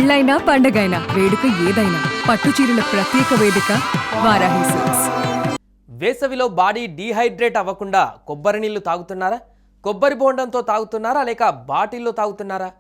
పెళ్ళైనా పండగైనా వేడుక ఏదైనా పట్టు చీరల ప్రత్యేక వేదిక వారాహి సిల్క్స్. వేసవిలో బాడీ డీహైడ్రేట్ అవ్వకుండా కొబ్బరి నీళ్లు తాగుతున్నారా? కొబ్బరి బోండంతో తాగుతున్నారా లేక బాటిల్లో తాగుతున్నారా?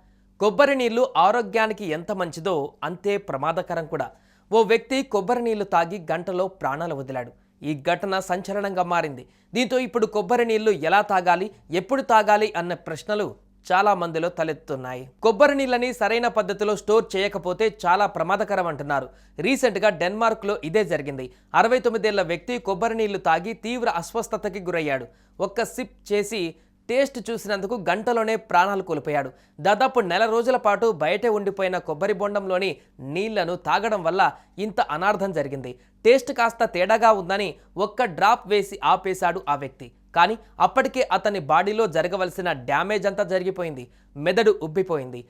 కొబ్బరి నీళ్లు ఆరోగ్యానికి ఎంత మంచిదో అంతే ప్రమాదకరం కూడా. ఓ వ్యక్తి కొబ్బరి నీళ్లు తాగి గంటలో ప్రాణాలు వదిలాడు. ఈ ఘటన సంచలనంగా మారింది. దీంతో ఇప్పుడు కొబ్బరి నీళ్లు ఎలా తాగాలి, ఎప్పుడు తాగాలి అన్న ప్రశ్నలు చాలా మందిలో తలెత్తుతున్నాయి. కొబ్బరి నీళ్ళని సరైన పద్ధతిలో స్టోర్ చేయకపోతే చాలా ప్రమాదకరం అంటున్నారు. రీసెంట్గా డెన్మార్క్లో ఇదే జరిగింది. 69 ఏళ్ల వ్యక్తి కొబ్బరి నీళ్లు తాగి తీవ్ర అస్వస్థతకి గురయ్యాడు. ఒక్క సిప్ చేసి టేస్ట్ చూసినందుకు గంటలోనే ప్రాణాలు కోల్పోయాడు. దాదాపు నెల రోజుల పాటు బయటే ఉండిపోయిన కొబ్బరి బొండంలోని నీళ్లను తాగడం వల్ల ఇంత అనార్థం జరిగింది. టేస్ట్ కాస్త తేడాగా ఉందని ఒక్క డ్రాప్ వేసి ఆపేశాడు ఆ వ్యక్తి. కానీ అప్పటికే అతని బాడీలో జరగవలసిన డ్యామేజ్ అంతా జరిగిపోయింది. మెదడు ఉబ్బిపోయింది.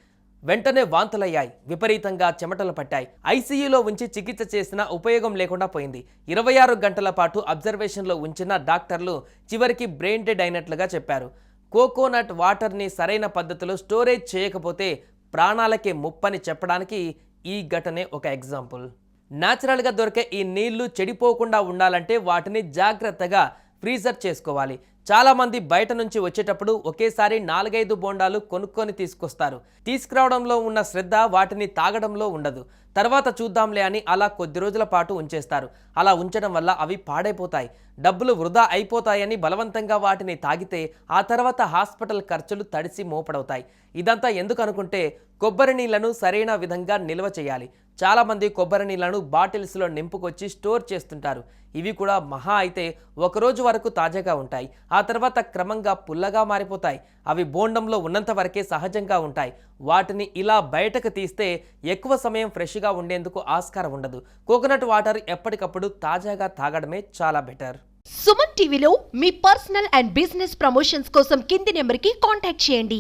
వెంటనే వాంతులయ్యాయి. విపరీతంగా చెమటలు పట్టాయి. ఐసీయూలో ఉంచి చికిత్స చేసినా ఉపయోగం లేకుండా పోయింది. 26 గంటల పాటు అబ్జర్వేషన్లో ఉంచిన డాక్టర్లు చివరికి బ్రెయిన్ డెడ్ అయినట్లుగా చెప్పారు. కోకోనట్ వాటర్ని సరైన పద్ధతిలో స్టోరేజ్ చేయకపోతే ప్రాణాలకే ముప్పని చెప్పడానికి ఈ ఘటనే ఒక ఎగ్జాంపుల్. న్యాచురల్గా దొరికే ఈ నీళ్లు చెడిపోకుండా ఉండాలంటే వాటిని జాగ్రత్తగా ఫ్రీజర్ చేసుకోవాలి. చాలామంది బయట నుంచి వచ్చేటప్పుడు ఒకేసారి 4-5 బోండాలు కొనుక్కొని తీసుకొస్తారు. తీసుకురావడంలో ఉన్న శ్రద్ధ వాటిని తాగడంలో ఉండదు. తర్వాత చూద్దాంలే అని అలా కొద్ది రోజుల పాటు ఉంచేస్తారు. అలా ఉంచడం వల్ల అవి పాడైపోతాయి. డబ్బులు వృధా అయిపోతాయని బలవంతంగా వాటిని తాగితే ఆ తర్వాత హాస్పిటల్ ఖర్చులు తడిసి మోపడవుతాయి. ఇదంతా ఎందుకు అనుకుంటే కొబ్బరి నీళ్లను సరైన విధంగా నిల్వ చేయాలి. చాలామంది కొబ్బరి నీళ్లను బాటిల్స్లో నింపుకొచ్చి స్టోర్ చేస్తుంటారు. ఇవి కూడా మహా అయితే 1 రోజు వరకు తాజాగా ఉంటాయి. ఆ తర్వాత క్రమంగా పుల్లగా మారిపోతాయి. అవి బోండంలో ఉన్నంత వరకే సహజంగా ఉంటాయి. వాటిని ఇలా బయటకు తీస్తే ఎక్కువ సమయం ఫ్రెష్గా ఉండేందుకు ఆస్కారం ఉండదు. కోకోనట్ వాటర్ ఎప్పటికప్పుడు తాజాగా తాగడమే చాలా బెటర్. సుమన్ టీవీలో మీ పర్సనల్ అండ్ బిజినెస్ ప్రమోషన్స్ కోసం కింది నెంబర్కి కాంటాక్ట్ చేయండి.